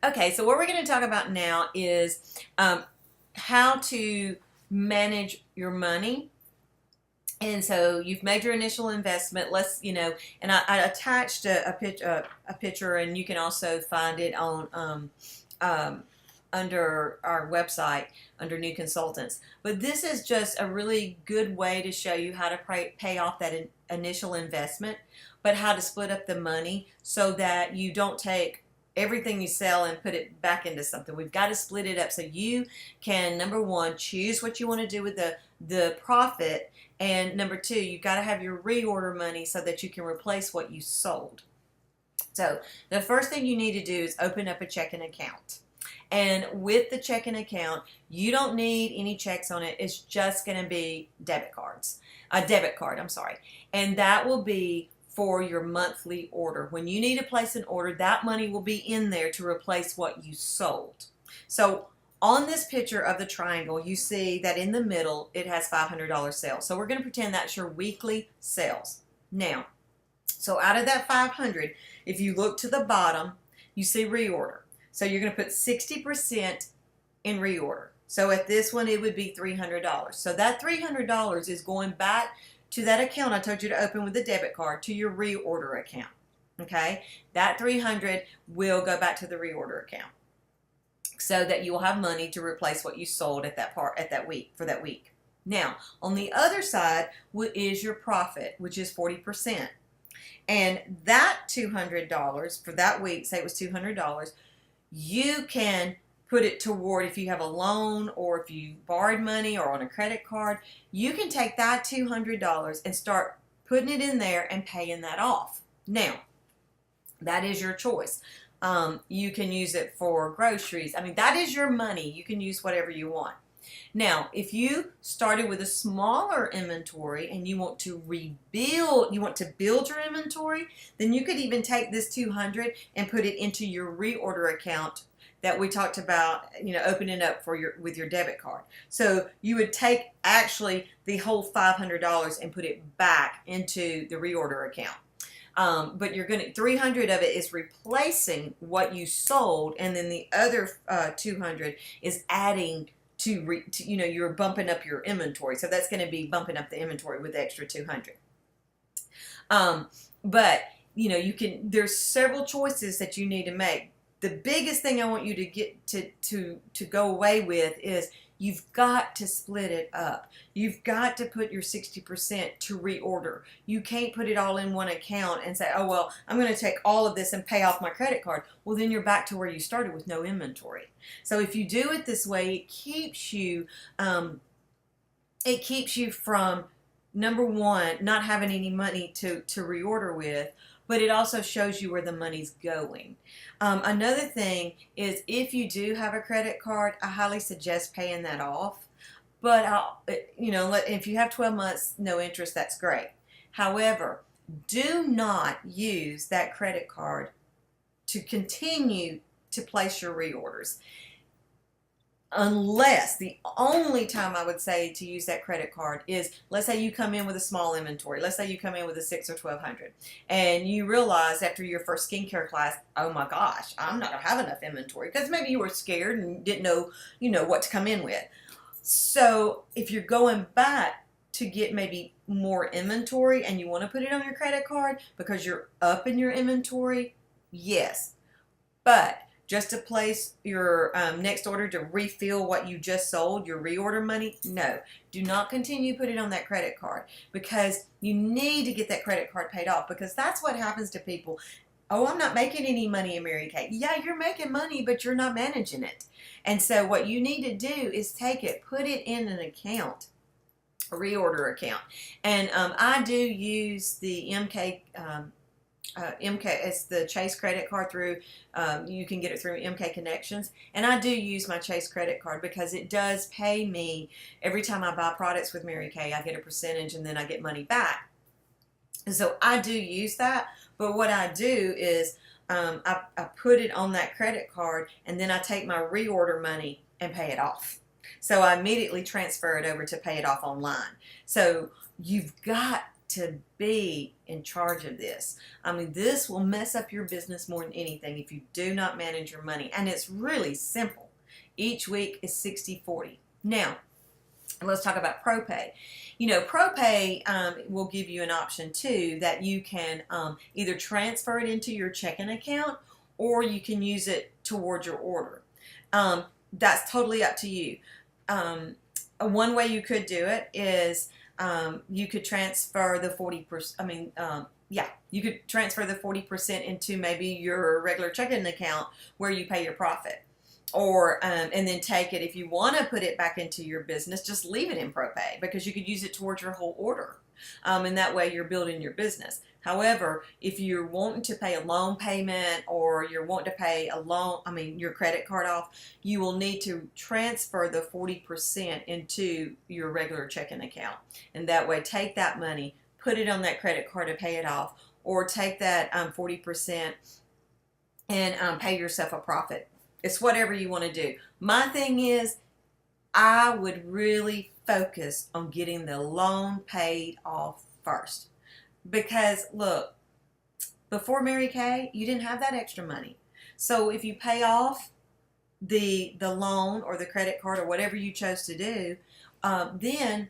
Okay, so what we're going to talk about now is how to manage your money. And so you've made your initial investment. And I attached a picture, and you can also find it on um, under our website under new consultants. But this is just a really good way to show you how to pay off that initial investment, but how to split up the money so that you don't take everything you sell and put it back into something. We've got to split it up so you can, number one, choose what you want to do with the profit, and number two, you've got to have your reorder money so that you can replace what you sold. So the first thing you need to do is open up a checking account. And with the checking account, you don't need any checks on it. It's just going to be a debit card, I'm sorry. And that will be for your monthly order. When you need to place an order, that money will be in there to replace what you sold. So on this picture of the triangle, you see that in the middle, it has $500 sales. So we're going to pretend that's your weekly sales. Now, so out of that 500, if you look to the bottom, you see reorder. So you're going to put 60% in reorder. So at this one, it would be $300. So that $300 is going back to that account I told you to open with the debit card, to your reorder account. Okay? That $300 will go back to the reorder account so that you will have money to replace what you sold at that week for that week. Now, on the other side is your profit, which is 40%. And that $200 for that week, say it was $200, you can put it toward, if you have a loan or if you borrowed money or on a credit card, you can take that $200 and start putting it in there and paying that off. Now, that is your choice. You can use it for groceries. I mean, that is your money. You can use whatever you want. Now, if you started with a smaller inventory and you want to build your inventory, then you could even take this 200 and put it into your reorder account that we talked about, opening up with your debit card. So you would take actually the whole $500 and put it back into the reorder account. But 300 of it is replacing what you sold, and then the other 200 is adding you're bumping up your inventory. So that's going to be bumping up the inventory with the extra 200. But there's several choices that you need to make. The biggest thing I want you to get to go away with is you've got to split it up. You've got to put your 60% to reorder. You can't put it all in one account and say, oh, well, I'm going to take all of this and pay off my credit card. Well, then you're back to where you started with no inventory. So if you do it this way, it keeps you from, number one, not having any money to reorder with, but it also shows you where the money's going. Another thing is, if you do have a credit card, I highly suggest paying that off. But if you have 12 months, no interest, that's great. However, do not use that credit card to continue to place your reorders. Unless, the only time I would say to use that credit card is, let's say you come in with a small inventory. Let's say you come in with a 6 or 1200, and you realize after your first skincare class, oh my gosh, I'm not gonna have enough inventory, because maybe you were scared and didn't know, what to come in with. So if you're going back to get maybe more inventory and you want to put it on your credit card because you're up in your inventory, yes, but just to place your next order to refill what you just sold, your reorder money, no. Do not continue to put it on that credit card, because you need to get that credit card paid off, because that's what happens to people. Oh, I'm not making any money in Mary Kay. Yeah, you're making money, but you're not managing it. And so what you need to do is take it, put it in an account, a reorder account. And I do use the MK it's the Chase credit card through, you can get it through MK Connections. And I do use my Chase credit card because it does pay me every time I buy products with Mary Kay. I get a percentage and then I get money back. And so I do use that. But what I do is I put it on that credit card, and then I take my reorder money and pay it off. So I immediately transfer it over to pay it off online. So you've got to be in charge of this. I mean, this will mess up your business more than anything if you do not manage your money. And it's really simple. Each week is 60-40. Now, let's talk about ProPay. You know, ProPay will give you an option too that you can either transfer it into your checking account or you can use it towards your order. That's totally up to you. One way you could do it is you could transfer the 40%. You could transfer the 40% into maybe your regular checking account where you pay your profit. Or and then take it, if you want to put it back into your business, just leave it in ProPay because you could use it towards your whole order. And that way you're building your business. However, if you're wanting to pay a loan payment or you're wanting to pay your credit card off, you will need to transfer the 40% into your regular checking account. And that way, take that money, put it on that credit card to pay it off, or take that 40% and pay yourself a profit. It's whatever you want to do. My thing is, I would really focus on getting the loan paid off first. Because, look, before Mary Kay, you didn't have that extra money. So if you pay off the loan or the credit card or whatever you chose to do, then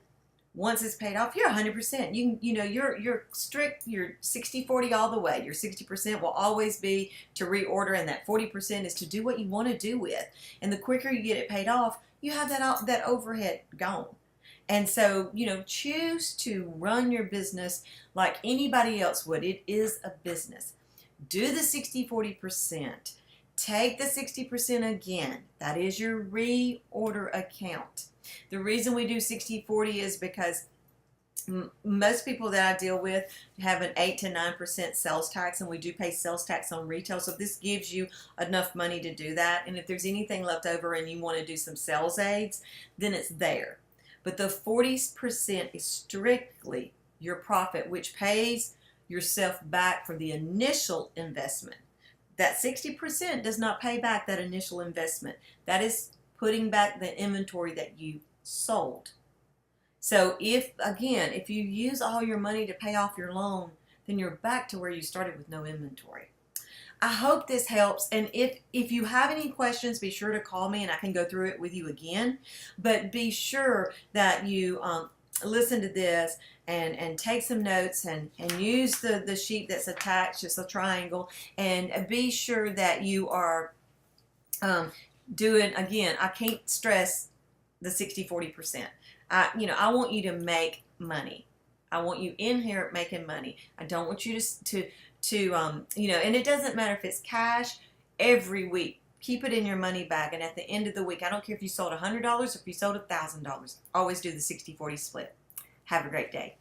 once it's paid off, you're 100%. You're strict. You're 60-40 all the way. Your 60% will always be to reorder, and that 40% is to do what you want to do with. And the quicker you get it paid off, you have that overhead gone. And so, choose to run your business like anybody else would. It is a business. Do the 60-40%. Take the 60% again. That is your reorder account. The reason we do 60-40 is because most people that I deal with have an 8 to 9% sales tax, and we do pay sales tax on retail. So this gives you enough money to do that. And if there's anything left over and you want to do some sales aids, then it's there. But the 40% is strictly your profit, which pays yourself back for the initial investment. That 60% does not pay back that initial investment. That is putting back the inventory that you sold. So if you use all your money to pay off your loan, then you're back to where you started with no inventory. I hope this helps, and if you have any questions, be sure to call me and I can go through it with you again. But be sure that you listen to this and take some notes and use the sheet that's attached, just a triangle, and be sure that you are doing, again, I can't stress the 60-40%. I want you to make money. I want you in here making money. I don't want you to and it doesn't matter if it's cash. Every week, keep it in your money bag, and at the end of the week, I don't care if you sold $100 or if you sold $1,000, always do the 60-40 split. Have a great day.